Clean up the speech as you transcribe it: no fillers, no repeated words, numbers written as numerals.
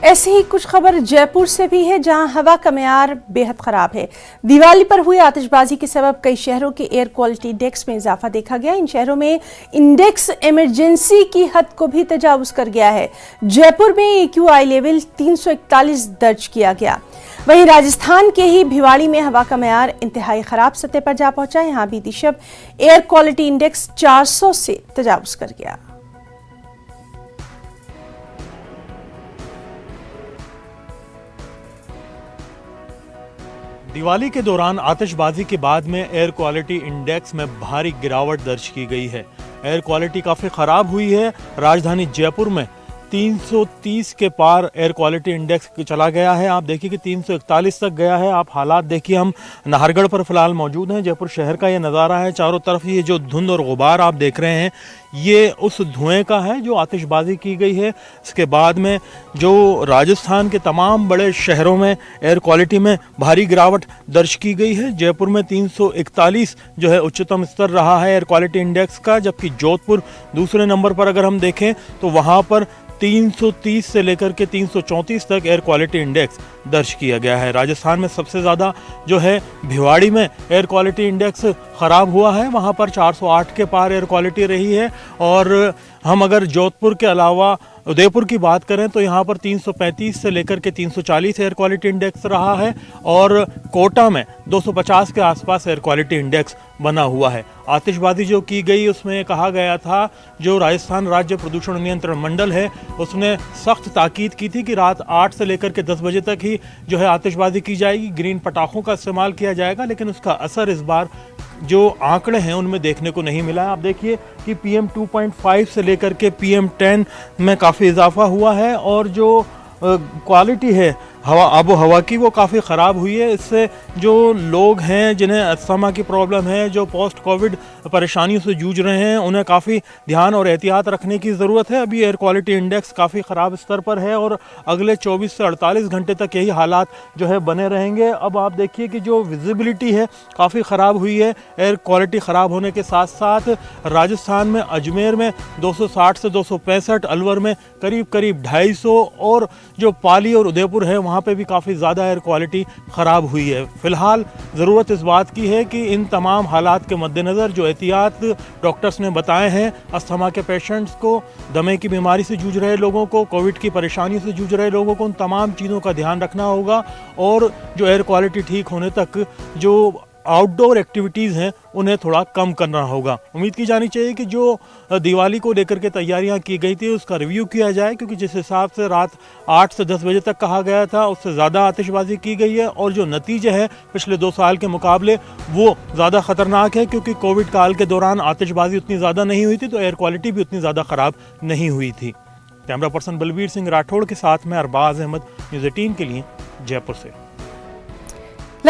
ऐसी ही कुछ खबर जयपुर से भी है, जहां हवा का मेयार बेहद खराब है। दिवाली पर हुई आतिशबाजी के सबब कई शहरों के एयर क्वालिटी इंडेक्स में इजाफा देखा गया। इन शहरों में इंडेक्स इमरजेंसी की हद को भी तजावुज कर गया है। जयपुर में AQI लेवल 341 दर्ज किया गया। वहीं राजस्थान के ही भिवाड़ी में हवा का मेयार इंतहाई खराब सतह पर जा पहुंचा। यहां बीती शब एयर क्वालिटी इंडेक्स 400 से तजावुज कर गया। दिवाली के दौरान आतिशबाजी के बाद में एयर क्वालिटी इंडेक्स में भारी गिरावट दर्ज की गई है। एयर क्वालिटी काफ़ी ख़राब हुई है। राजधानी जयपुर में 330 के पार एयर क्वालिटी इंडेक्स चला गया है। आप देखिए कि 341 तक गया है। आप हालात देखिए, हम नाहरगढ़ पर फिलहाल मौजूद हैं। जयपुर शहर का ये नज़ारा है। चारों तरफ ये जो धुंध और गुबार आप देख रहे हैं, ये उस धुएं का है जो आतिशबाजी की गई है। इसके बाद में जो राजस्थान के तमाम बड़े शहरों में एयर क्वालिटी में भारी गिरावट दर्ज की गई है। जयपुर में 341 जो है उच्चतम स्तर रहा है एयर क्वालिटी इंडेक्स का, जबकि जोधपुर दूसरे नंबर पर अगर हम देखें तो वहाँ पर 330 से लेकर के 334 तक एयर क्वालिटी इंडेक्स दर्ज किया गया है। राजस्थान में सबसे ज़्यादा जो है भिवाड़ी में एयर क्वालिटी इंडेक्स ख़राब हुआ है। वहाँ पर 408 के पार एयर क्वालिटी रही है। और हम अगर जोधपुर के अलावा उदयपुर की बात करें तो यहाँ पर 335 से लेकर के 340 एयर क्वालिटी इंडेक्स रहा है। और कोटा में 250 के आसपास एयर क्वालिटी इंडेक्स बना हुआ है। आतिशबाजी जो की गई उसमें कहा गया था, जो राजस्थान राज्य प्रदूषण नियंत्रण मंडल है उसने सख्त ताकीद की थी कि रात 8 से लेकर के 10 बजे तक ही जो है आतिशबाजी की जाएगी, ग्रीन पटाखों का इस्तेमाल किया जाएगा। लेकिन उसका असर इस बार जो आंकड़े हैं उनमें देखने को नहीं मिला है। आप देखिए कि PM 2.5 से लेकर के PM 10 में काफ़ी इजाफा हुआ है। और जो क्वालिटी है आबो हवा की, वो काफ़ी ख़राब हुई है। इससे जो लोग हैं जिन्हें अस्थमा की प्रॉब्लम है, जो पोस्ट कोविड परेशानियों से जूझ रहे हैं, उन्हें काफ़ी ध्यान और एहतियात रखने की ज़रूरत है। अभी एयर क्वालिटी इंडेक्स काफ़ी ख़राब स्तर पर है और अगले 24 से 48 घंटे तक यही हालात जो है बने रहेंगे। अब आप देखिए कि जो विजिबिलिटी है काफ़ी ख़राब हुई है। एयर क्वालिटी ख़राब होने के साथ साथ राजस्थान में अजमेर में 260 से 265, अलवर में करीब 250 और जो पाली और उदयपुर है वहाँ पे भी काफ़ी ज़्यादा एयर क्वालिटी ख़राब हुई है। फ़िलहाल ज़रूरत इस बात की है कि इन तमाम हालात के मद्देनज़र जो एहतियात डॉक्टर्स ने बताए हैं, अस्थमा के पेशेंट्स को, दमे की बीमारी से जूझ रहे लोगों को, कोविड की परेशानियों से जूझ रहे लोगों को, उन तमाम चीज़ों का ध्यान रखना होगा। और जो एयर क्वालिटी ठीक होने तक जो आउटडोर एक्टिविटीज़ हैं उन्हें थोड़ा कम करना होगा। उम्मीद की जानी चाहिए कि जो दिवाली को लेकर के तैयारियां की गई थी उसका रिव्यू किया जाए, क्योंकि जिस हिसाब से रात 8 से 10 बजे तक कहा गया था उससे ज़्यादा आतिशबाजी की गई है। और जो नतीजे हैं पिछले 2 साल के मुकाबले वो ज़्यादा ख़तरनाक है, क्योंकि कोविड काल के दौरान आतिशबाजी उतनी ज़्यादा नहीं हुई थी तो एयर क्वालिटी भी उतनी ज़्यादा ख़राब नहीं हुई थी। कैमरा पर्सन बलबीर सिंह राठौड़ के साथ में अरबाज अहमद, न्यूज़ 18 के लिए जयपुर से।